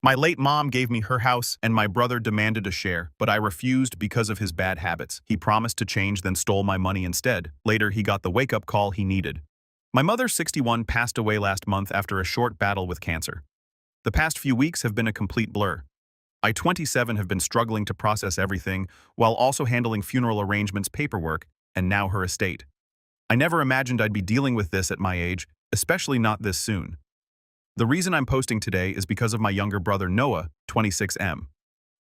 My late mom gave me her house and my brother demanded a share, but I refused because of his bad habits. He promised to change, then stole my money instead. Later, he got the wake-up call he needed. My mother, 61, passed away last month after a short battle with cancer. The past few weeks have been a complete blur. I, 27, have been struggling to process everything while also handling funeral arrangements, paperwork, and now her estate. I never imagined I'd be dealing with this at my age, especially not this soon. The reason I'm posting today is because of my younger brother Noah, 26M.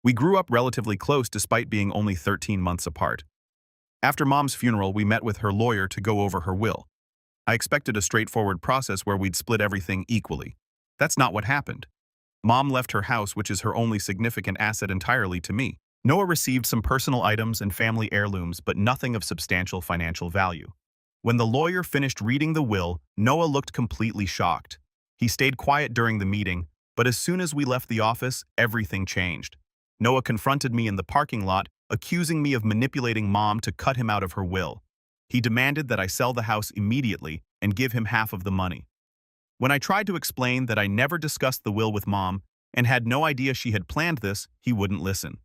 We grew up relatively close despite being only 13 months apart. After Mom's funeral, we met with her lawyer to go over her will. I expected a straightforward process where we'd split everything equally. That's not what happened. Mom left her house, which is her only significant asset, entirely to me. Noah received some personal items and family heirlooms, but nothing of substantial financial value. When the lawyer finished reading the will, Noah looked completely shocked. He stayed quiet during the meeting, but as soon as we left the office, everything changed. Noah confronted me in the parking lot, accusing me of manipulating Mom to cut him out of her will. He demanded that I sell the house immediately and give him half of the money. When I tried to explain that I never discussed the will with Mom and had no idea she had planned this, he wouldn't listen.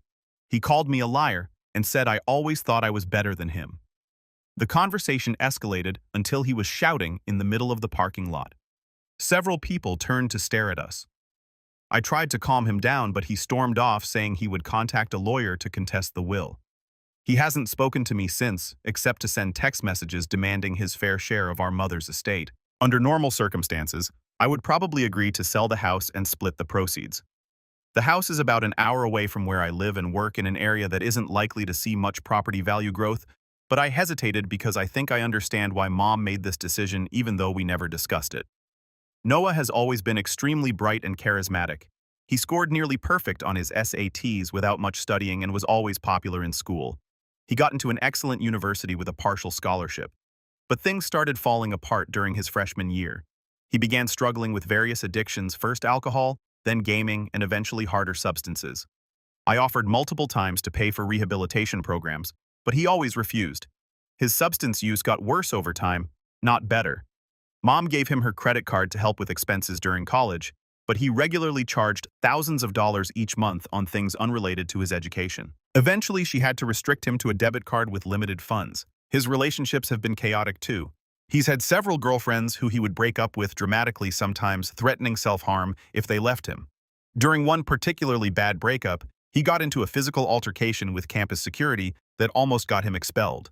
He called me a liar and said I always thought I was better than him. The conversation escalated until he was shouting in the middle of the parking lot. Several people turned to stare at us. I tried to calm him down, but he stormed off, saying he would contact a lawyer to contest the will. He hasn't spoken to me since, except to send text messages demanding his fair share of our mother's estate. Under normal circumstances, I would probably agree to sell the house and split the proceeds. The house is about an hour away from where I live and work in an area that isn't likely to see much property value growth, but I hesitated because I think I understand why Mom made this decision even though we never discussed it. Noah has always been extremely bright and charismatic. He scored nearly perfect on his SATs without much studying and was always popular in school. He got into an excellent university with a partial scholarship. But things started falling apart during his freshman year. He began struggling with various addictions, first alcohol, then gaming, and eventually harder substances. I offered multiple times to pay for rehabilitation programs, but he always refused. His substance use got worse over time, not better. Mom gave him her credit card to help with expenses during college, but he regularly charged thousands of dollars each month on things unrelated to his education. Eventually, she had to restrict him to a debit card with limited funds. His relationships have been chaotic too. He's had several girlfriends who he would break up with dramatically, sometimes threatening self-harm if they left him. During one particularly bad breakup, he got into a physical altercation with campus security that almost got him expelled.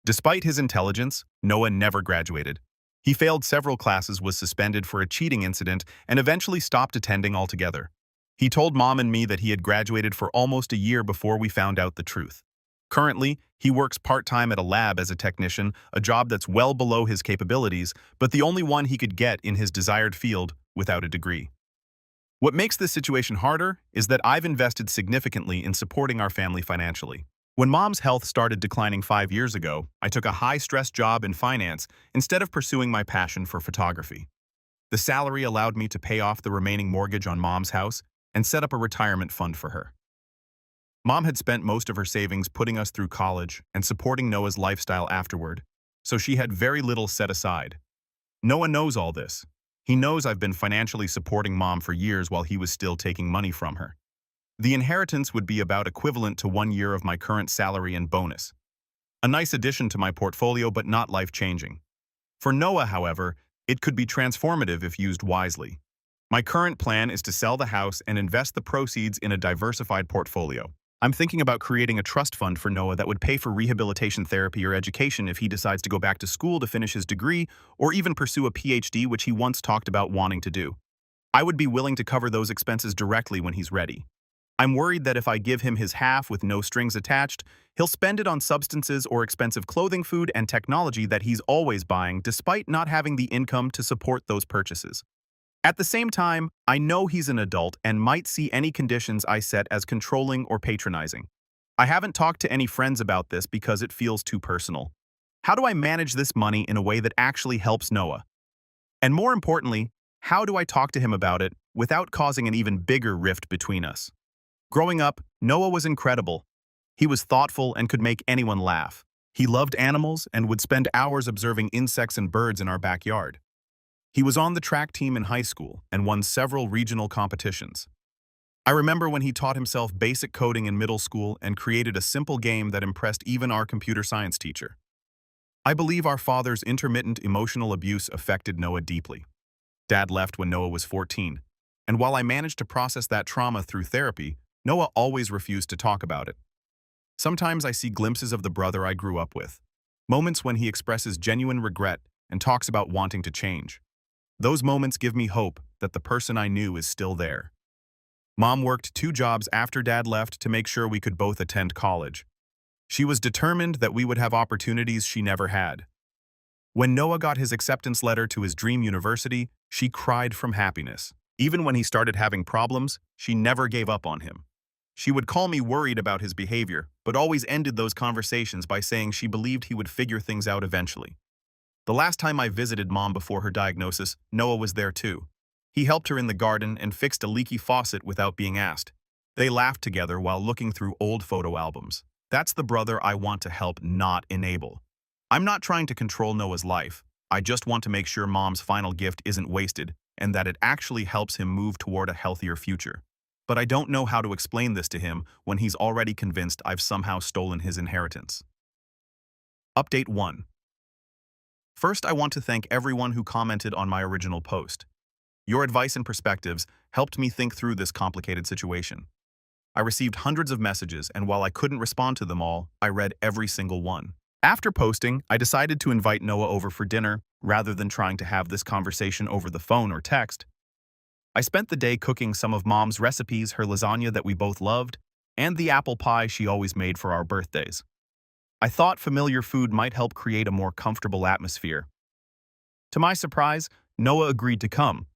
Despite his intelligence, Noah never graduated. He failed several classes, was suspended for a cheating incident, and eventually stopped attending altogether. He told Mom and me that he had graduated for almost a year before we found out the truth. Currently, he works part-time at a lab as a technician, a job that's well below his capabilities, but the only one he could get in his desired field without a degree. What makes this situation harder is that I've invested significantly in supporting our family financially. When Mom's health started declining 5 years ago, I took a high-stress job in finance instead of pursuing my passion for photography. The salary allowed me to pay off the remaining mortgage on Mom's house and set up a retirement fund for her. Mom had spent most of her savings putting us through college and supporting Noah's lifestyle afterward, so she had very little set aside. Noah knows all this. He knows I've been financially supporting Mom for years while he was still taking money from her. The inheritance would be about equivalent to 1 year of my current salary and bonus. A nice addition to my portfolio, but not life-changing. For Noah, however, it could be transformative if used wisely. My current plan is to sell the house and invest the proceeds in a diversified portfolio. I'm thinking about creating a trust fund for Noah that would pay for rehabilitation therapy or education if he decides to go back to school to finish his degree or even pursue a PhD, which he once talked about wanting to do. I would be willing to cover those expenses directly when he's ready. I'm worried that if I give him his half with no strings attached, he'll spend it on substances or expensive clothing, food, and technology that he's always buying despite not having the income to support those purchases. At the same time, I know he's an adult and might see any conditions I set as controlling or patronizing. I haven't talked to any friends about this because it feels too personal. How do I manage this money in a way that actually helps Noah? And more importantly, how do I talk to him about it without causing an even bigger rift between us? Growing up, Noah was incredible. He was thoughtful and could make anyone laugh. He loved animals and would spend hours observing insects and birds in our backyard. He was on the track team in high school and won several regional competitions. I remember when he taught himself basic coding in middle school and created a simple game that impressed even our computer science teacher. I believe our father's intermittent emotional abuse affected Noah deeply. Dad left when Noah was 14, and while I managed to process that trauma through therapy, Noah always refused to talk about it. Sometimes I see glimpses of the brother I grew up with, moments when he expresses genuine regret and talks about wanting to change. Those moments give me hope that the person I knew is still there. Mom worked 2 jobs after Dad left to make sure we could both attend college. She was determined that we would have opportunities she never had. When Noah got his acceptance letter to his dream university, she cried from happiness. Even when he started having problems, she never gave up on him. She would call me worried about his behavior, but always ended those conversations by saying she believed he would figure things out eventually. The last time I visited Mom before her diagnosis, Noah was there too. He helped her in the garden and fixed a leaky faucet without being asked. They laughed together while looking through old photo albums. That's the brother I want to help, not enable. I'm not trying to control Noah's life. I just want to make sure Mom's final gift isn't wasted and that it actually helps him move toward a healthier future. But I don't know how to explain this to him when he's already convinced I've somehow stolen his inheritance. Update 1. First, I want to thank everyone who commented on my original post. Your advice and perspectives helped me think through this complicated situation. I received hundreds of messages, and while I couldn't respond to them all, I read every single one. After posting, I decided to invite Noah over for dinner rather than trying to have this conversation over the phone or text. I spent the day cooking some of Mom's recipes, her lasagna that we both loved, and the apple pie she always made for our birthdays. I thought familiar food might help create a more comfortable atmosphere. To my surprise, Noah agreed to come.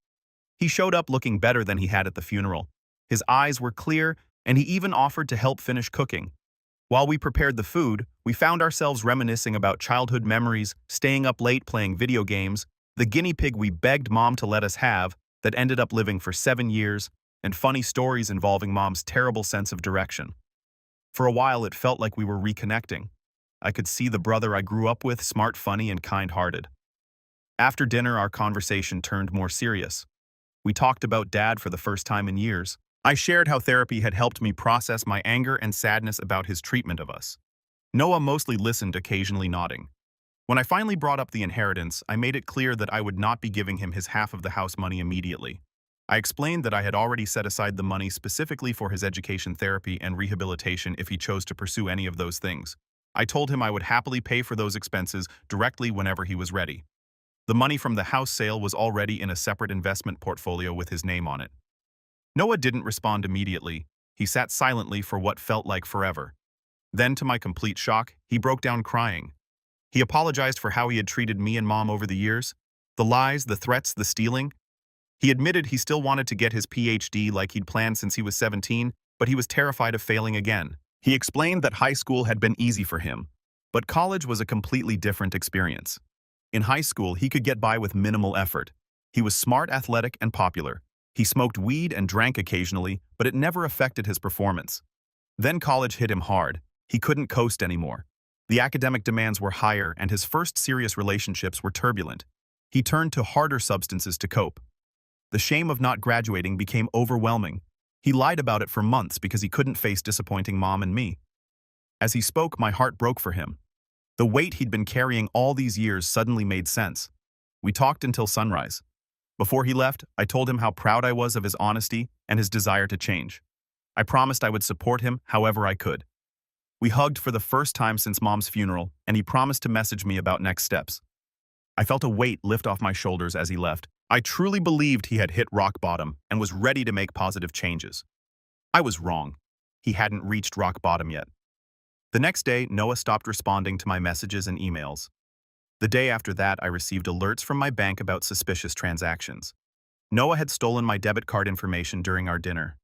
He showed up looking better than he had at the funeral. His eyes were clear, and he even offered to help finish cooking. While we prepared the food, we found ourselves reminiscing about childhood memories, staying up late playing video games, the guinea pig we begged Mom to let us have that ended up living for 7 years, and funny stories involving Mom's terrible sense of direction. For a while, it felt like we were reconnecting. I could see the brother I grew up with, smart, funny, and kind-hearted. After dinner, our conversation turned more serious. We talked about Dad for the first time in years. I shared how therapy had helped me process my anger and sadness about his treatment of us. Noah mostly listened, occasionally nodding. When I finally brought up the inheritance, I made it clear that I would not be giving him his half of the house money immediately. I explained that I had already set aside the money specifically for his education, therapy, and rehabilitation if he chose to pursue any of those things. I told him I would happily pay for those expenses directly whenever he was ready. The money from the house sale was already in a separate investment portfolio with his name on it. Noah didn't respond immediately. He sat silently for what felt like forever. Then, to my complete shock, he broke down crying. He apologized for how he had treated me and Mom over the years. The lies, the threats, the stealing. He admitted he still wanted to get his PhD like he'd planned since he was 17, but he was terrified of failing again. He explained that high school had been easy for him, but college was a completely different experience. In high school, he could get by with minimal effort. He was smart, athletic, and popular. He smoked weed and drank occasionally, but it never affected his performance. Then college hit him hard. He couldn't coast anymore. The academic demands were higher, and his first serious relationships were turbulent. He turned to harder substances to cope. The shame of not graduating became overwhelming. He lied about it for months because he couldn't face disappointing Mom and me. As he spoke, my heart broke for him. The weight he'd been carrying all these years suddenly made sense. We talked until sunrise. Before he left, I told him how proud I was of his honesty and his desire to change. I promised I would support him however I could. We hugged for the first time since Mom's funeral, and he promised to message me about next steps. I felt a weight lift off my shoulders as he left. I truly believed he had hit rock bottom and was ready to make positive changes. I was wrong. He hadn't reached rock bottom yet. The next day, Noah stopped responding to my messages and emails. The day after that, I received alerts from my bank about suspicious transactions. Noah had stolen my debit card information during our dinner.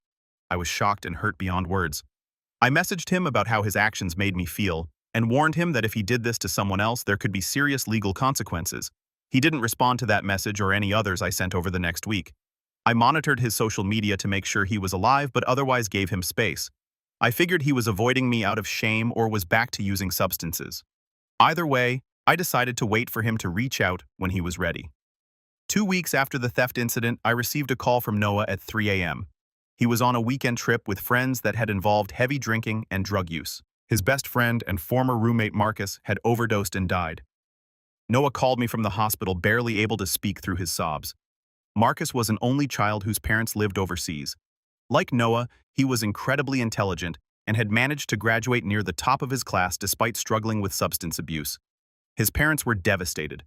I was shocked and hurt beyond words. I messaged him about how his actions made me feel and warned him that if he did this to someone else, there could be serious legal consequences. He didn't respond to that message or any others I sent over the next week. I monitored his social media to make sure he was alive, but otherwise gave him space. I figured he was avoiding me out of shame or was back to using substances. Either way, I decided to wait for him to reach out when he was ready. 2 weeks after the theft incident, I received a call from Noah at 3 a.m. He was on a weekend trip with friends that had involved heavy drinking and drug use. His best friend and former roommate Marcus had overdosed and died. Noah called me from the hospital, barely able to speak through his sobs. Marcus was an only child whose parents lived overseas. Like Noah, he was incredibly intelligent and had managed to graduate near the top of his class despite struggling with substance abuse. His parents were devastated.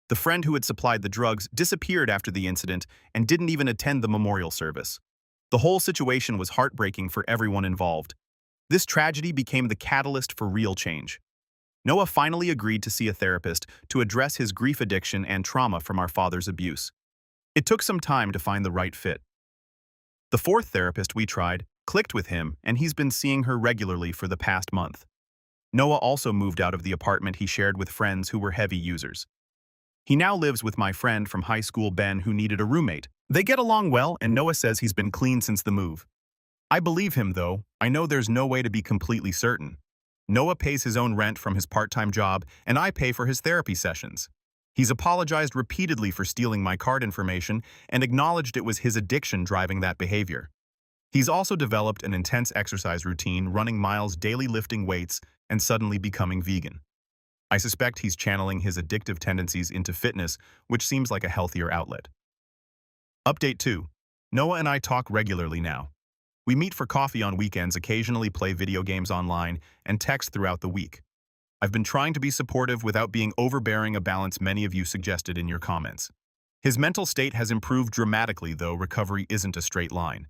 The friend who had supplied the drugs disappeared after the incident and didn't even attend the memorial service. The whole situation was heartbreaking for everyone involved. This tragedy became the catalyst for real change. Noah finally agreed to see a therapist to address his grief addiction and trauma from our father's abuse. It took some time to find the right fit. The fourth therapist we tried clicked with him, and he's been seeing her regularly for the past month. Noah also moved out of the apartment he shared with friends who were heavy users. He now lives with my friend from high school, Ben, who needed a roommate. They get along well, and Noah says he's been clean since the move. I believe him, though. I know there's no way to be completely certain. Noah pays his own rent from his part-time job, and I pay for his therapy sessions. He's apologized repeatedly for stealing my card information and acknowledged it was his addiction driving that behavior. He's also developed an intense exercise routine, running miles daily, lifting weights, and suddenly becoming vegan. I suspect he's channeling his addictive tendencies into fitness, which seems like a healthier outlet. Update 2. Noah and I talk regularly now. We meet for coffee on weekends, occasionally play video games online, and text throughout the week. I've been trying to be supportive without being overbearing, a balance many of you suggested in your comments. His mental state has improved dramatically, though recovery isn't a straight line.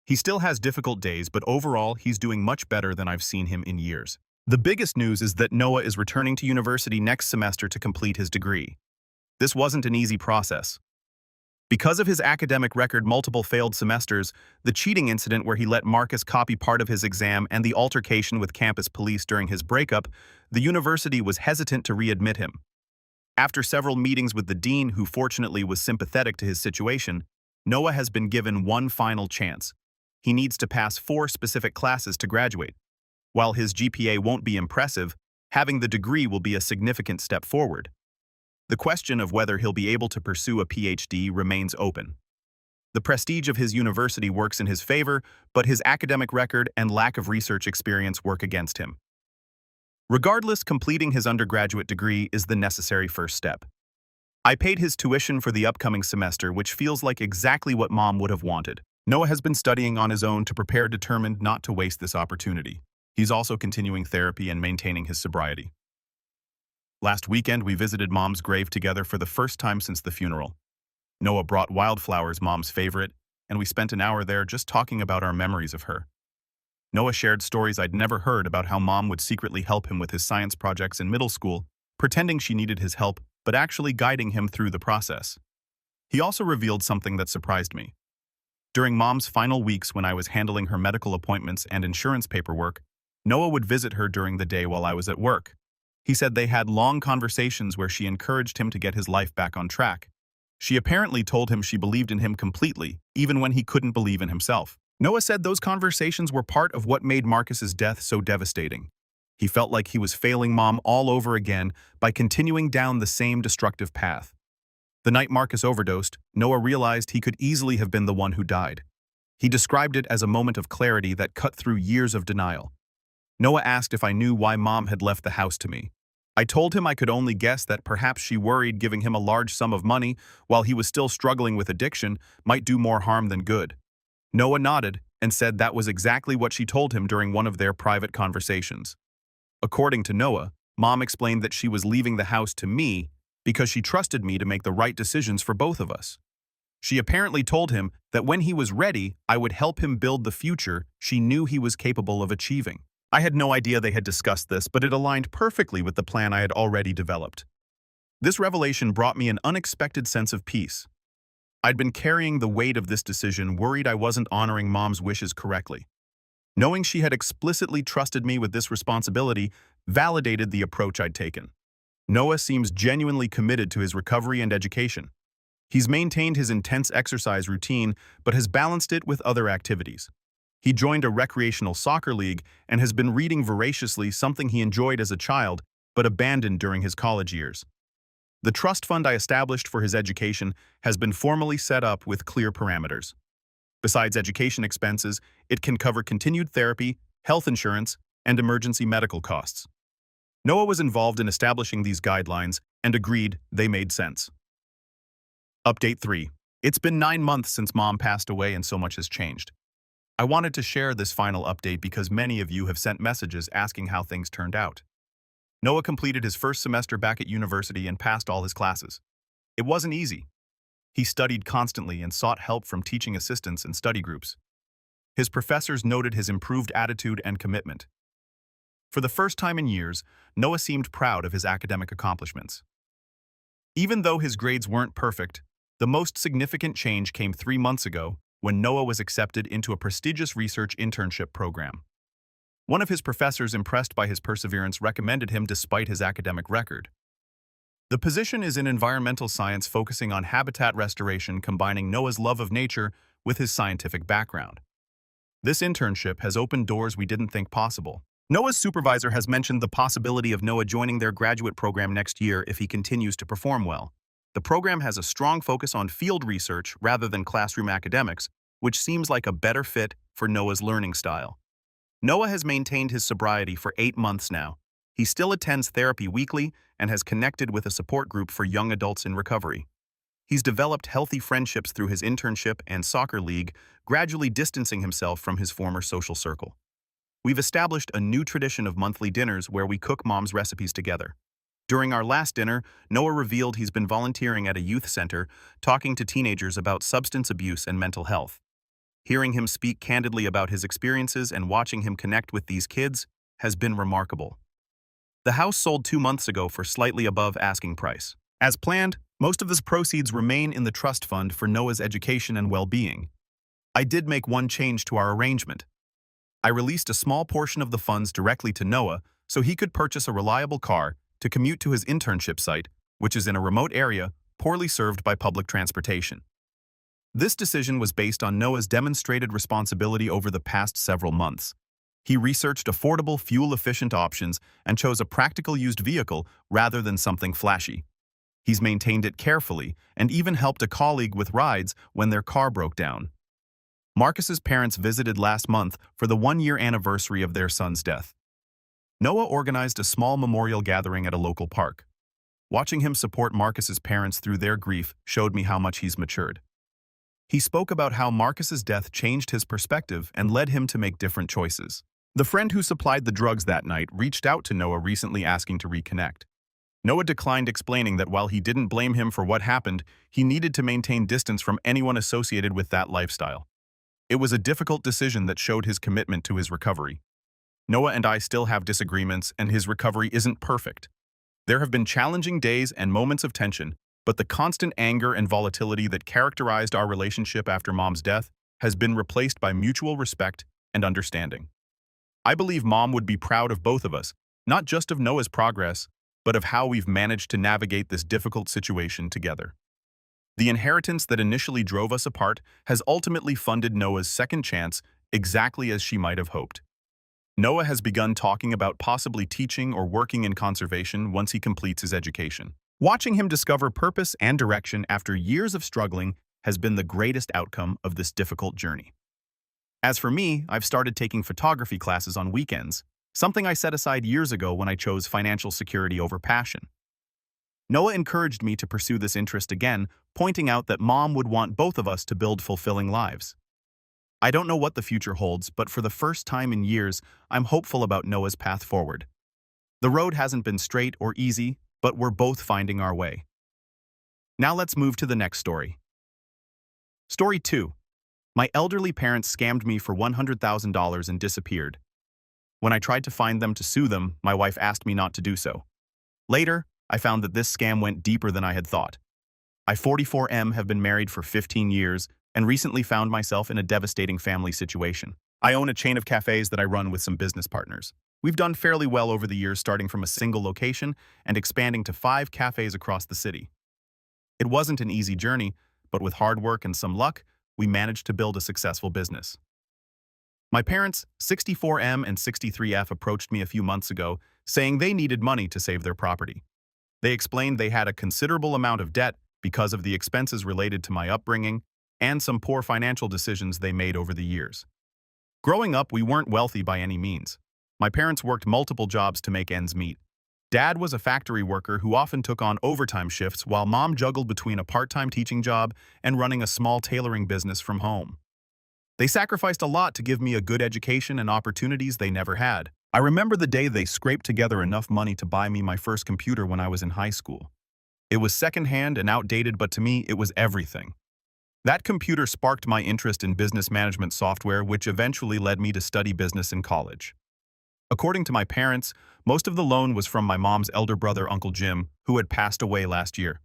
He still has difficult days, but overall, he's doing much better than I've seen him in years. The biggest news is that Noah is returning to university next semester to complete his degree. This wasn't an easy process. Because of his academic record, multiple failed semesters, the cheating incident where he let Marcus copy part of his exam, and the altercation with campus police during his breakup, the university was hesitant to readmit him. After several meetings with the dean, who fortunately was sympathetic to his situation, Noah has been given one final chance. He needs to pass 4 specific classes to graduate. While his GPA won't be impressive, having the degree will be a significant step forward. The question of whether he'll be able to pursue a PhD remains open. The prestige of his university works in his favor, but his academic record and lack of research experience work against him. Regardless, completing his undergraduate degree is the necessary first step. I paid his tuition for the upcoming semester, which feels like exactly what Mom would have wanted. Noah has been studying on his own to prepare, determined not to waste this opportunity. He's also continuing therapy and maintaining his sobriety. Last weekend, we visited Mom's grave together for the first time since the funeral. Noah brought wildflowers, Mom's favorite, and we spent an hour there just talking about our memories of her. Noah shared stories I'd never heard about how Mom would secretly help him with his science projects in middle school, pretending she needed his help, but actually guiding him through the process. He also revealed something that surprised me. During Mom's final weeks, when I was handling her medical appointments and insurance paperwork, Noah would visit her during the day while I was at work. He said they had long conversations where she encouraged him to get his life back on track. She apparently told him she believed in him completely, even when he couldn't believe in himself. Noah said those conversations were part of what made Marcus's death so devastating. He felt like he was failing Mom all over again by continuing down the same destructive path. The night Marcus overdosed, Noah realized he could easily have been the one who died. He described it as a moment of clarity that cut through years of denial. Noah asked if I knew why Mom had left the house to me. I told him I could only guess that perhaps she worried giving him a large sum of money while he was still struggling with addiction might do more harm than good. Noah nodded and said that was exactly what she told him during one of their private conversations. According to Noah, Mom explained that she was leaving the house to me because she trusted me to make the right decisions for both of us. She apparently told him that when he was ready, I would help him build the future she knew he was capable of achieving. I had no idea they had discussed this, but it aligned perfectly with the plan I had already developed. This revelation brought me an unexpected sense of peace. I'd been carrying the weight of this decision, worried I wasn't honoring Mom's wishes correctly. Knowing she had explicitly trusted me with this responsibility validated the approach I'd taken. Noah seems genuinely committed to his recovery and education. He's maintained his intense exercise routine, but has balanced it with other activities. He joined a recreational soccer league and has been reading voraciously, something he enjoyed as a child but abandoned during his college years. The trust fund I established for his education has been formally set up with clear parameters. Besides education expenses, it can cover continued therapy, health insurance, and emergency medical costs. Noah was involved in establishing these guidelines and agreed they made sense. Update 3. It's been 9 months since Mom passed away and so much has changed. I wanted to share this final update because many of you have sent messages asking how things turned out. Noah completed his first semester back at university and passed all his classes. It wasn't easy. He studied constantly and sought help from teaching assistants and study groups. His professors noted his improved attitude and commitment. For the first time in years, Noah seemed proud of his academic accomplishments. Even though his grades weren't perfect, the most significant change came 3 months ago when Noah was accepted into a prestigious research internship program. One of his professors, impressed by his perseverance, recommended him despite his academic record. The position is in environmental science, focusing on habitat restoration, combining Noah's love of nature with his scientific background. This internship has opened doors we didn't think possible. Noah's supervisor has mentioned the possibility of Noah joining their graduate program next year if he continues to perform well. The program has a strong focus on field research rather than classroom academics, which seems like a better fit for Noah's learning style. Noah has maintained his sobriety for 8 months now. He still attends therapy weekly and has connected with a support group for young adults in recovery. He's developed healthy friendships through his internship and soccer league, gradually distancing himself from his former social circle. We've established a new tradition of monthly dinners where we cook Mom's recipes together. During our last dinner, Noah revealed he's been volunteering at a youth center, talking to teenagers about substance abuse and mental health. Hearing him speak candidly about his experiences and watching him connect with these kids has been remarkable. The house sold 2 months ago for slightly above asking price. As planned, most of the proceeds remain in the trust fund for Noah's education and well-being. I did make one change to our arrangement. I released a small portion of the funds directly to Noah so he could purchase a reliable car to commute to his internship site, which is in a remote area, poorly served by public transportation. This decision was based on Noah's demonstrated responsibility over the past several months. He researched affordable, fuel-efficient options and chose a practical used vehicle rather than something flashy. He's maintained it carefully and even helped a colleague with rides when their car broke down. Marcus's parents visited last month for the 1-year anniversary of their son's death. Noah organized a small memorial gathering at a local park. Watching him support Marcus's parents through their grief showed me how much he's matured. He spoke about how Marcus's death changed his perspective and led him to make different choices. The friend who supplied the drugs that night reached out to Noah recently asking to reconnect. Noah declined, explaining that while he didn't blame him for what happened, he needed to maintain distance from anyone associated with that lifestyle. It was a difficult decision that showed his commitment to his recovery. Noah and I still have disagreements, and his recovery isn't perfect. There have been challenging days and moments of tension, but the constant anger and volatility that characterized our relationship after Mom's death has been replaced by mutual respect and understanding. I believe Mom would be proud of both of us, not just of Noah's progress, but of how we've managed to navigate this difficult situation together. The inheritance that initially drove us apart has ultimately funded Noah's second chance exactly as she might have hoped. Noah has begun talking about possibly teaching or working in conservation once he completes his education. Watching him discover purpose and direction after years of struggling has been the greatest outcome of this difficult journey. As for me, I've started taking photography classes on weekends, something I set aside years ago when I chose financial security over passion. Noah encouraged me to pursue this interest again, pointing out that Mom would want both of us to build fulfilling lives. I don't know what the future holds, but for the first time in years, I'm hopeful about Noah's path forward. The road hasn't been straight or easy, but we're both finding our way. Now let's move to the next story. Story 2. My elderly parents scammed me for $100,000 and disappeared. When I tried to find them to sue them, my wife asked me not to do so. Later, I found that this scam went deeper than I had thought. I, 44M, have been married for 15 years and recently found myself in a devastating family situation. I own a chain of cafes that I run with some business partners. We've done fairly well over the years, starting from a single location and expanding to 5 cafes across the city. It wasn't an easy journey, but with hard work and some luck, we managed to build a successful business. My parents, 64M and 63F, approached me a few months ago, saying they needed money to save their property. They explained they had a considerable amount of debt because of the expenses related to my upbringing and some poor financial decisions they made over the years. Growing up, we weren't wealthy by any means. My parents worked multiple jobs to make ends meet. Dad was a factory worker who often took on overtime shifts while Mom juggled between a part-time teaching job and running a small tailoring business from home. They sacrificed a lot to give me a good education and opportunities they never had. I remember the day they scraped together enough money to buy me my first computer when I was in high school. It was secondhand and outdated, but to me, it was everything. That computer sparked my interest in business management software, which eventually led me to study business in college. According to my parents, most of the loan was from my mom's elder brother, Uncle Jim, who had passed away last year.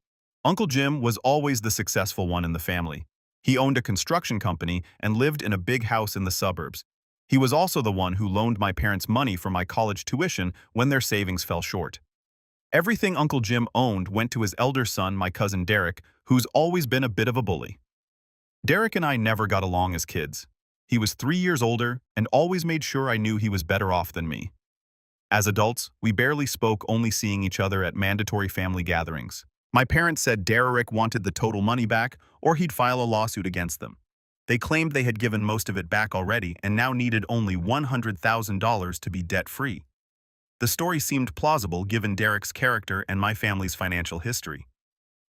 Uncle Jim was always the successful one in the family. He owned a construction company and lived in a big house in the suburbs. He was also the one who loaned my parents money for my college tuition when their savings fell short. Everything Uncle Jim owned went to his elder son, my cousin Derek, who's always been a bit of a bully. Derek and I never got along as kids. He was 3 years older and always made sure I knew he was better off than me. As adults, we barely spoke, only seeing each other at mandatory family gatherings. My parents said Derek wanted the total money back or he'd file a lawsuit against them. They claimed they had given most of it back already and now needed only $100,000 to be debt-free. The story seemed plausible given Derek's character and my family's financial history.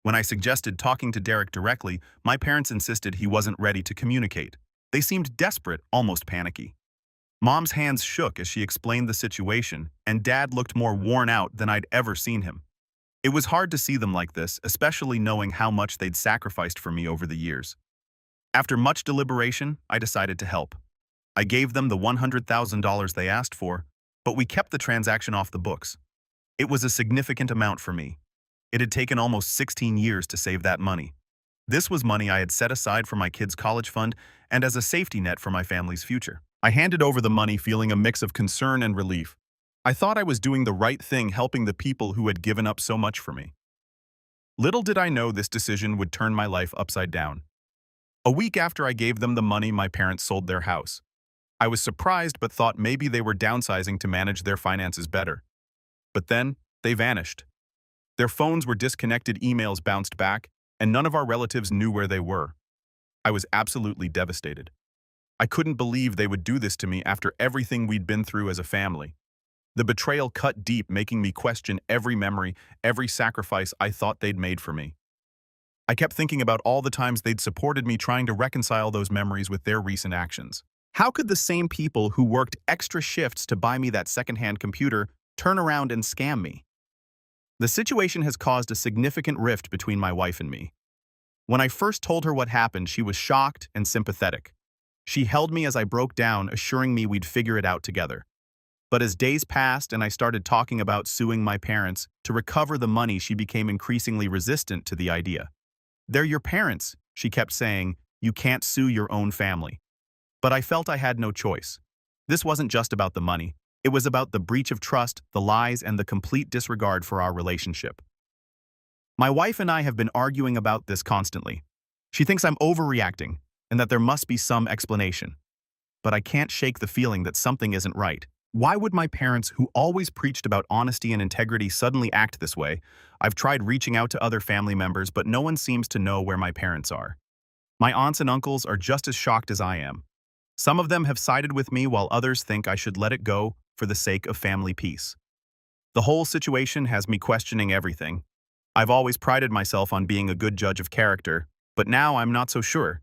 When I suggested talking to Derek directly, my parents insisted he wasn't ready to communicate. They seemed desperate, almost panicky. Mom's hands shook as she explained the situation, and Dad looked more worn out than I'd ever seen him. It was hard to see them like this, especially knowing how much they'd sacrificed for me over the years. After much deliberation, I decided to help. I gave them the $100,000 they asked for, but we kept the transaction off the books. It was a significant amount for me. It had taken almost 16 years to save that money. This was money I had set aside for my kids' college fund and as a safety net for my family's future. I handed over the money feeling a mix of concern and relief. I thought I was doing the right thing, helping the people who had given up so much for me. Little did I know this decision would turn my life upside down. A week after I gave them the money, my parents sold their house. I was surprised but thought maybe they were downsizing to manage their finances better. But then, they vanished. Their phones were disconnected, emails bounced back, and none of our relatives knew where they were. I was absolutely devastated. I couldn't believe they would do this to me after everything we'd been through as a family. The betrayal cut deep, making me question every memory, every sacrifice I thought they'd made for me. I kept thinking about all the times they'd supported me, trying to reconcile those memories with their recent actions. How could the same people who worked extra shifts to buy me that secondhand computer turn around and scam me? The situation has caused a significant rift between my wife and me. When I first told her what happened, she was shocked and sympathetic. She held me as I broke down, assuring me we'd figure it out together. But as days passed and I started talking about suing my parents to recover the money, she became increasingly resistant to the idea. "They're your parents," she kept saying. "You can't sue your own family." But I felt I had no choice. This wasn't just about the money. It was about the breach of trust, the lies, and the complete disregard for our relationship. My wife and I have been arguing about this constantly. She thinks I'm overreacting and that there must be some explanation. But I can't shake the feeling that something isn't right. Why would my parents, who always preached about honesty and integrity, suddenly act this way? I've tried reaching out to other family members, but no one seems to know where my parents are. My aunts and uncles are just as shocked as I am. Some of them have sided with me while others think I should let it go for the sake of family peace. The whole situation has me questioning everything. I've always prided myself on being a good judge of character, but now I'm not so sure.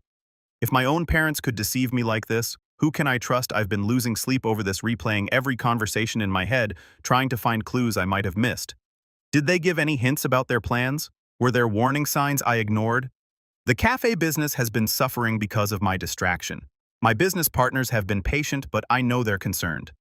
If my own parents could deceive me like this, who can I trust? I've been losing sleep over this, replaying every conversation in my head, trying to find clues I might have missed. Did they give any hints about their plans? Were there warning signs I ignored? The cafe business has been suffering because of my distraction. My business partners have been patient, but I know they're concerned.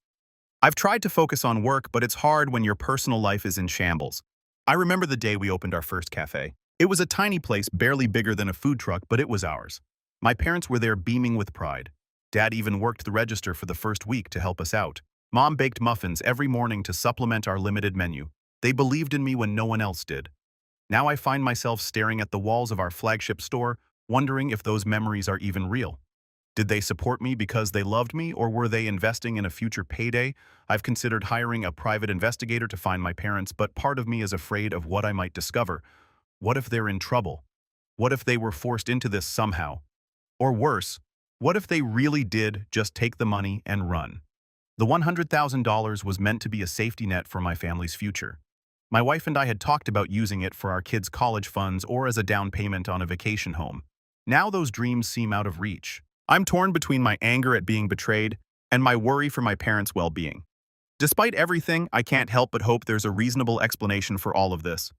I've tried to focus on work, but it's hard when your personal life is in shambles. I remember the day we opened our first cafe. It was a tiny place, barely bigger than a food truck, but it was ours. My parents were there beaming with pride. Dad even worked the register for the first week to help us out. Mom baked muffins every morning to supplement our limited menu. They believed in me when no one else did. Now I find myself staring at the walls of our flagship store, wondering if those memories are even real. Did they support me because they loved me, or were they investing in a future payday? I've considered hiring a private investigator to find my parents, but part of me is afraid of what I might discover. What if they're in trouble? What if they were forced into this somehow? Or worse, what if they really did just take the money and run? The $100,000 was meant to be a safety net for my family's future. My wife and I had talked about using it for our kids' college funds or as a down payment on a vacation home. Now those dreams seem out of reach. I'm torn between my anger at being betrayed and my worry for my parents' well-being. Despite everything, I can't help but hope there's a reasonable explanation for all of this.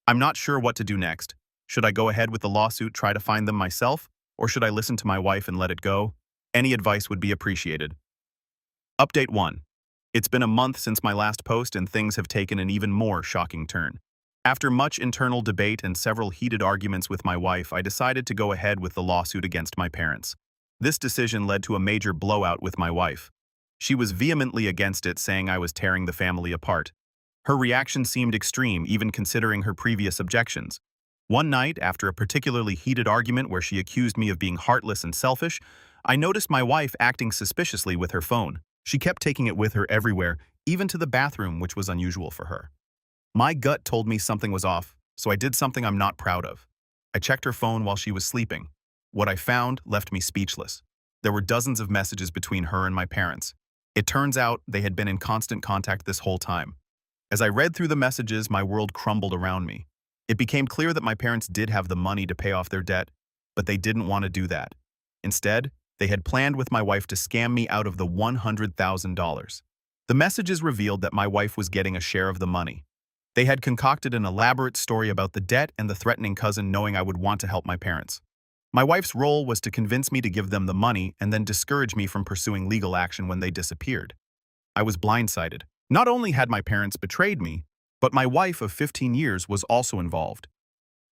I'm not sure what to do next. Should I go ahead with the lawsuit, try to find them myself, or should I listen to my wife and let it go? Any advice would be appreciated. Update 1. It's been a month since my last post and things have taken an even more shocking turn. After much internal debate and several heated arguments with my wife, I decided to go ahead with the lawsuit against my parents. This decision led to a major blowout with my wife. She was vehemently against it, saying I was tearing the family apart. Her reaction seemed extreme, even considering her previous objections. One night, after a particularly heated argument where she accused me of being heartless and selfish, I noticed my wife acting suspiciously with her phone. She kept taking it with her everywhere, even to the bathroom, which was unusual for her. My gut told me something was off, so I did something I'm not proud of. I checked her phone while she was sleeping. What I found left me speechless. There were dozens of messages between her and my parents. It turns out they had been in constant contact this whole time. As I read through the messages, my world crumbled around me. It became clear that my parents did have the money to pay off their debt, but they didn't want to do that. Instead, they had planned with my wife to scam me out of the $100,000. The messages revealed that my wife was getting a share of the money. They had concocted an elaborate story about the debt and the threatening cousin knowing I would want to help my parents. My wife's role was to convince me to give them the money and then discourage me from pursuing legal action when they disappeared. I was blindsided. Not only had my parents betrayed me, but my wife of 15 years was also involved.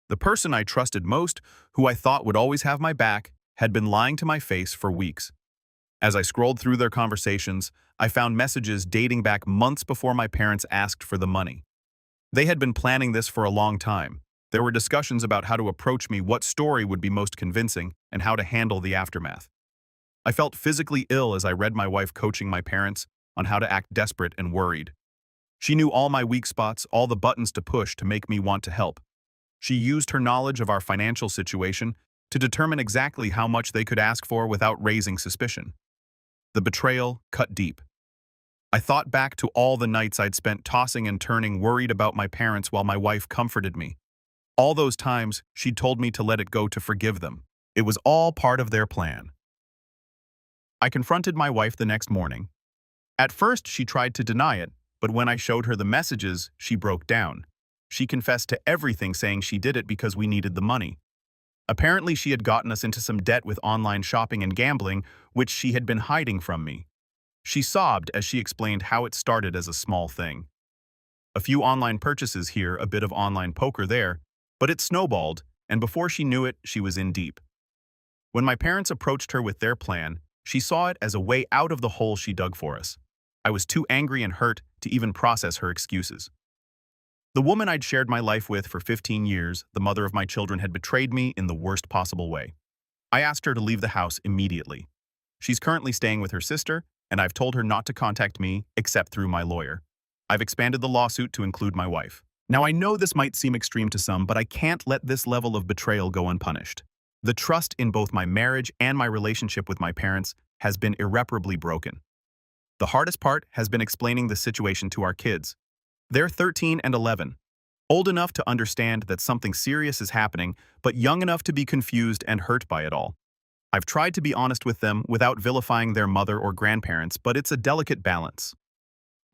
The person I trusted most, who I thought would always have my back, had been lying to my face for weeks. As I scrolled through their conversations, I found messages dating back months before my parents asked for the money. They had been planning this for a long time. There were discussions about how to approach me, what story would be most convincing, and how to handle the aftermath. I felt physically ill as I read my wife coaching my parents on how to act desperate and worried. She knew all my weak spots, all the buttons to push to make me want to help. She used her knowledge of our financial situation to determine exactly how much they could ask for without raising suspicion. The betrayal cut deep. I thought back to all the nights I'd spent tossing and turning, worried about my parents while my wife comforted me. All those times she'd told me to let it go, to forgive them. It was all part of their plan. I confronted my wife the next morning. At first, she tried to deny it, but when I showed her the messages, she broke down. She confessed to everything, saying she did it because we needed the money. Apparently, she had gotten us into some debt with online shopping and gambling, which she had been hiding from me. She sobbed as she explained how it started as a small thing. A few online purchases here, a bit of online poker there, but it snowballed, and before she knew it, she was in deep. When my parents approached her with their plan, she saw it as a way out of the hole she dug for us. I was too angry and hurt to even process her excuses. The woman I'd shared my life with for 15 years, the mother of my children, had betrayed me in the worst possible way. I asked her to leave the house immediately. She's currently staying with her sister, and I've told her not to contact me except through my lawyer. I've expanded the lawsuit to include my wife. Now, I know this might seem extreme to some, but I can't let this level of betrayal go unpunished. The trust in both my marriage and my relationship with my parents has been irreparably broken. The hardest part has been explaining the situation to our kids. They're 13 and 11, old enough to understand that something serious is happening, but young enough to be confused and hurt by it all. I've tried to be honest with them without vilifying their mother or grandparents, but it's a delicate balance.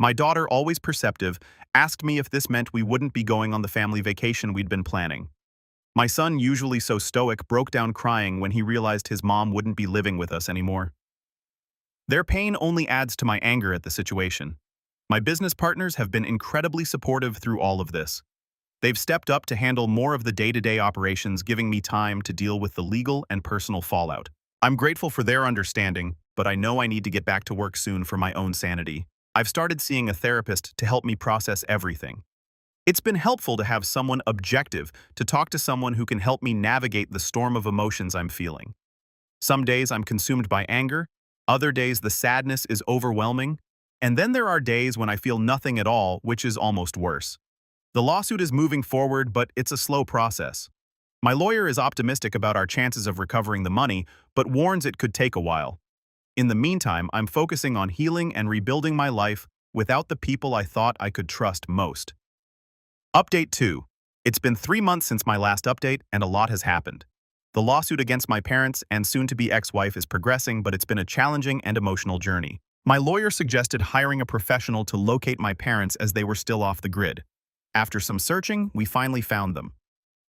My daughter, always perceptive, asked me if this meant we wouldn't be going on the family vacation we'd been planning. My son, usually so stoic, broke down crying when he realized his mom wouldn't be living with us anymore. Their pain only adds to my anger at the situation. My business partners have been incredibly supportive through all of this. They've stepped up to handle more of the day-to-day operations, giving me time to deal with the legal and personal fallout. I'm grateful for their understanding, but I know I need to get back to work soon for my own sanity. I've started seeing a therapist to help me process everything. It's been helpful to have someone objective, to talk to someone who can help me navigate the storm of emotions I'm feeling. Some days I'm consumed by anger, other days the sadness is overwhelming, and then there are days when I feel nothing at all, which is almost worse. The lawsuit is moving forward, but it's a slow process. My lawyer is optimistic about our chances of recovering the money, but warns it could take a while. In the meantime, I'm focusing on healing and rebuilding my life without the people I thought I could trust most. Update 2. It's been 3 months since my last update, and a lot has happened. The lawsuit against my parents and soon-to-be ex-wife is progressing, but it's been a challenging and emotional journey. My lawyer suggested hiring a professional to locate my parents as they were still off the grid. After some searching, we finally found them.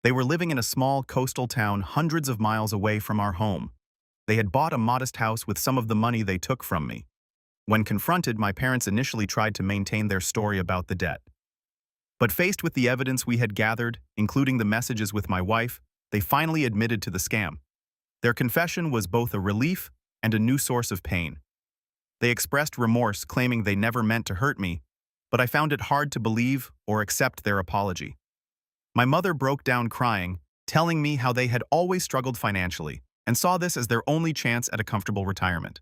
They were living in a small coastal town hundreds of miles away from our home. They had bought a modest house with some of the money they took from me. When confronted, my parents initially tried to maintain their story about the debt. But faced with the evidence we had gathered, including the messages with my wife, they finally admitted to the scam. Their confession was both a relief and a new source of pain. They expressed remorse, claiming they never meant to hurt me, but I found it hard to believe or accept their apology. My mother broke down crying, telling me how they had always struggled financially and saw this as their only chance at a comfortable retirement.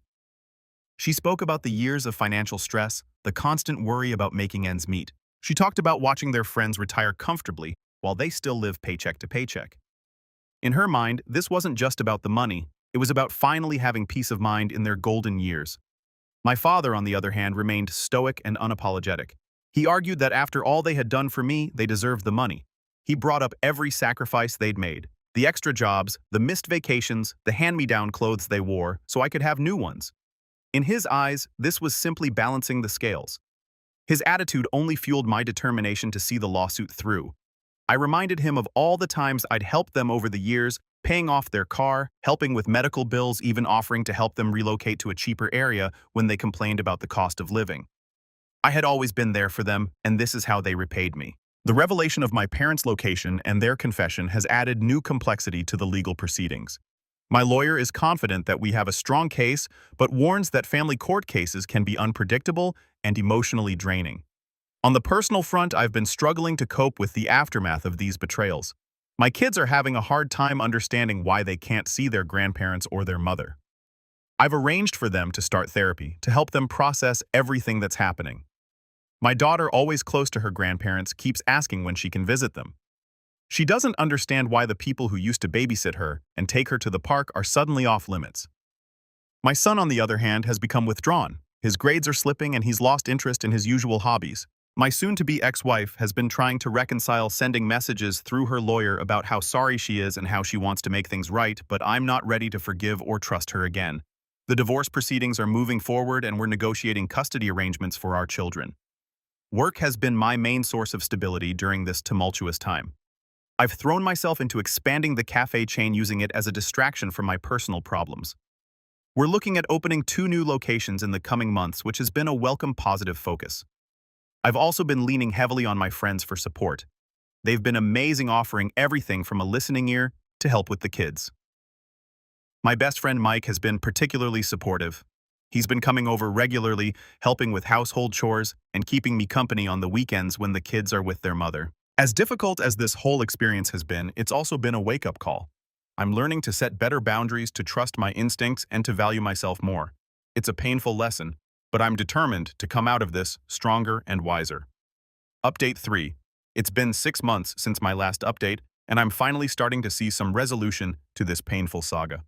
She spoke about the years of financial stress, the constant worry about making ends meet. She talked about watching their friends retire comfortably while they still live paycheck to paycheck. In her mind, this wasn't just about the money, it was about finally having peace of mind in their golden years. My father, on the other hand, remained stoic and unapologetic. He argued that after all they had done for me, they deserved the money. He brought up every sacrifice they'd made, the extra jobs, the missed vacations, the hand-me-down clothes they wore, so I could have new ones. In his eyes, this was simply balancing the scales. His attitude only fueled my determination to see the lawsuit through. I reminded him of all the times I'd helped them over the years, paying off their car, helping with medical bills, even offering to help them relocate to a cheaper area when they complained about the cost of living. I had always been there for them, and this is how they repaid me. The revelation of my parents' location and their confession has added new complexity to the legal proceedings. My lawyer is confident that we have a strong case, but warns that family court cases can be unpredictable and emotionally draining. On the personal front, I've been struggling to cope with the aftermath of these betrayals. My kids are having a hard time understanding why they can't see their grandparents or their mother. I've arranged for them to start therapy to help them process everything that's happening. My daughter, always close to her grandparents, keeps asking when she can visit them. She doesn't understand why the people who used to babysit her and take her to the park are suddenly off limits. My son, on the other hand, has become withdrawn. His grades are slipping and he's lost interest in his usual hobbies. My soon-to-be ex-wife has been trying to reconcile sending messages through her lawyer about how sorry she is and how she wants to make things right, but I'm not ready to forgive or trust her again. The divorce proceedings are moving forward and we're negotiating custody arrangements for our children. Work has been my main source of stability during this tumultuous time. I've thrown myself into expanding the cafe chain, using it as a distraction from my personal problems. We're looking at opening 2 new locations in the coming months, which has been a welcome positive focus. I've also been leaning heavily on my friends for support. They've been amazing, offering everything from a listening ear to help with the kids. My best friend Mike has been particularly supportive. He's been coming over regularly, helping with household chores and keeping me company on the weekends when the kids are with their mother. As difficult as this whole experience has been, it's also been a wake-up call. I'm learning to set better boundaries, to trust my instincts, and to value myself more. It's a painful lesson, but I'm determined to come out of this stronger and wiser. Update 3. It's been 6 months since my last update, and I'm finally starting to see some resolution to this painful saga.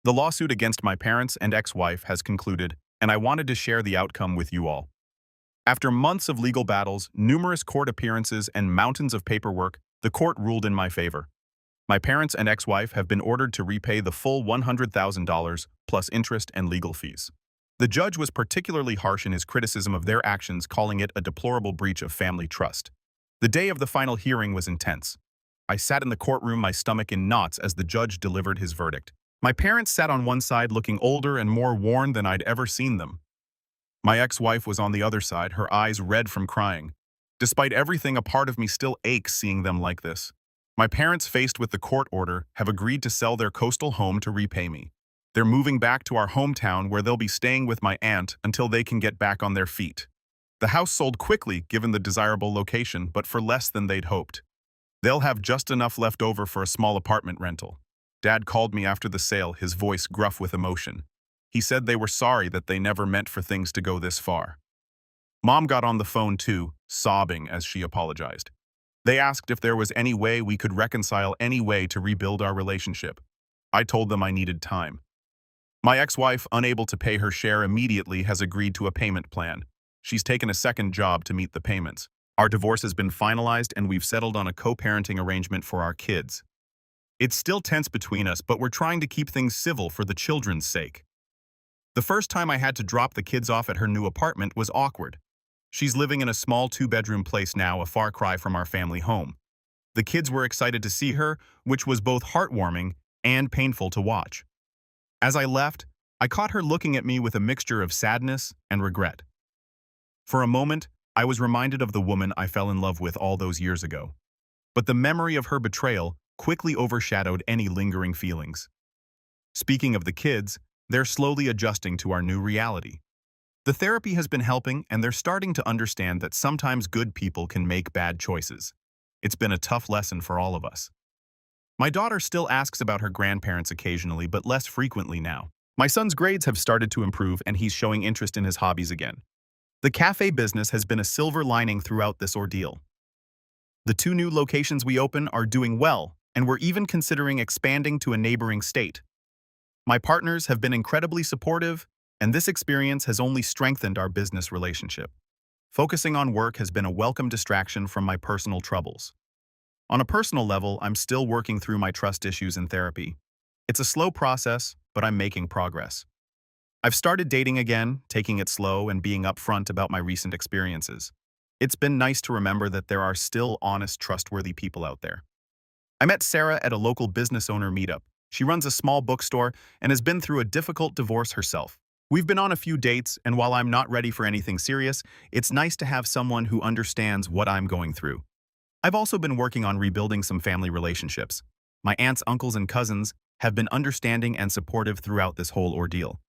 The lawsuit against my parents and ex-wife has concluded, and I wanted to share the outcome with you all. After months of legal battles, numerous court appearances, and mountains of paperwork, the court ruled in my favor. My parents and ex-wife have been ordered to repay the full $100,000 plus interest and legal fees. The judge was particularly harsh in his criticism of their actions, calling it a deplorable breach of family trust. The day of the final hearing was intense. I sat in the courtroom, my stomach in knots, as the judge delivered his verdict. My parents sat on one side, looking older and more worn than I'd ever seen them. My ex-wife was on the other side, her eyes red from crying. Despite everything, a part of me still aches seeing them like this. My parents, faced with the court order, have agreed to sell their coastal home to repay me. They're moving back to our hometown, where they'll be staying with my aunt until they can get back on their feet. The house sold quickly given the desirable location, but for less than they'd hoped. They'll have just enough left over for a small apartment rental. Dad called me after the sale, his voice gruff with emotion. He said they were sorry that they never meant for things to go this far. Mom got on the phone too, sobbing as she apologized. They asked if there was any way we could reconcile, any way to rebuild our relationship. I told them I needed time. My ex-wife, unable to pay her share immediately, has agreed to a payment plan. She's taken a second job to meet the payments. Our divorce has been finalized and we've settled on a co-parenting arrangement for our kids. It's still tense between us, but we're trying to keep things civil for the children's sake. The first time I had to drop the kids off at her new apartment was awkward. She's living in a small 2-bedroom place now, a far cry from our family home. The kids were excited to see her, which was both heartwarming and painful to watch. As I left, I caught her looking at me with a mixture of sadness and regret. For a moment, I was reminded of the woman I fell in love with all those years ago. But the memory of her betrayal quickly overshadowed any lingering feelings. Speaking of the kids, they're slowly adjusting to our new reality. The therapy has been helping, and they're starting to understand that sometimes good people can make bad choices. It's been a tough lesson for all of us. My daughter still asks about her grandparents occasionally, but less frequently now. My son's grades have started to improve, and he's showing interest in his hobbies again. The cafe business has been a silver lining throughout this ordeal. The 2 new locations we open are doing well, and we're even considering expanding to a neighboring state. My partners have been incredibly supportive, and this experience has only strengthened our business relationship. Focusing on work has been a welcome distraction from my personal troubles. On a personal level, I'm still working through my trust issues in therapy. It's a slow process, but I'm making progress. I've started dating again, taking it slow and being upfront about my recent experiences. It's been nice to remember that there are still honest, trustworthy people out there. I met Sarah at a local business owner meetup. She runs a small bookstore and has been through a difficult divorce herself. We've been on a few dates, and while I'm not ready for anything serious, it's nice to have someone who understands what I'm going through. I've also been working on rebuilding some family relationships. My aunts, uncles, and cousins have been understanding and supportive throughout this whole ordeal.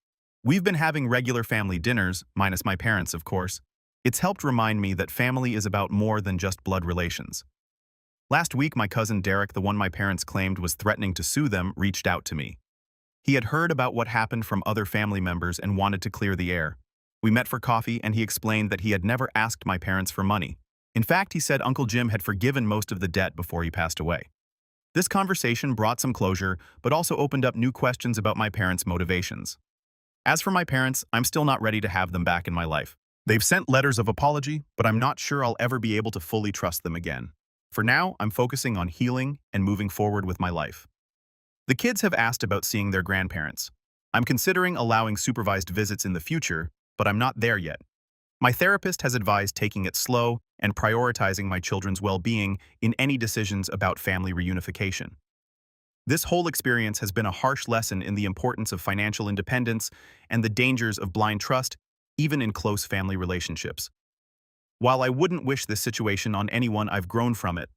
We've been having regular family dinners, minus my parents, of course. It's helped remind me that family is about more than just blood relations. Last week, my cousin Derek, the one my parents claimed was threatening to sue them, reached out to me. He had heard about what happened from other family members and wanted to clear the air. We met for coffee, and he explained that he had never asked my parents for money. In fact, he said Uncle Jim had forgiven most of the debt before he passed away. This conversation brought some closure, but also opened up new questions about my parents' motivations. As for my parents, I'm still not ready to have them back in my life. They've sent letters of apology, but I'm not sure I'll ever be able to fully trust them again. For now, I'm focusing on healing and moving forward with my life. The kids have asked about seeing their grandparents. I'm considering allowing supervised visits in the future, but I'm not there yet. My therapist has advised taking it slow and prioritizing my children's well-being in any decisions about family reunification. This whole experience has been a harsh lesson in the importance of financial independence and the dangers of blind trust, even in close family relationships. While I wouldn't wish this situation on anyone, I've grown from it.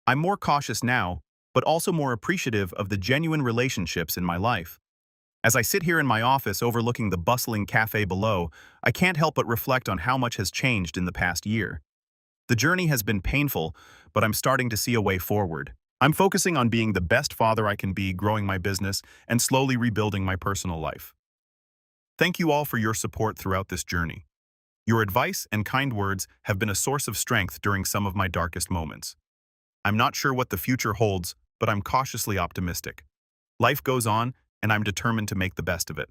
I'm more cautious now, but also more appreciative of the genuine relationships in my life. As I sit here in my office overlooking the bustling cafe below, I can't help but reflect on how much has changed in the past year. The journey has been painful, but I'm starting to see a way forward. I'm focusing on being the best father I can be, growing my business, and slowly rebuilding my personal life. Thank you all for your support throughout this journey. Your advice and kind words have been a source of strength during some of my darkest moments. I'm not sure what the future holds, but I'm cautiously optimistic. Life goes on, and I'm determined to make the best of it.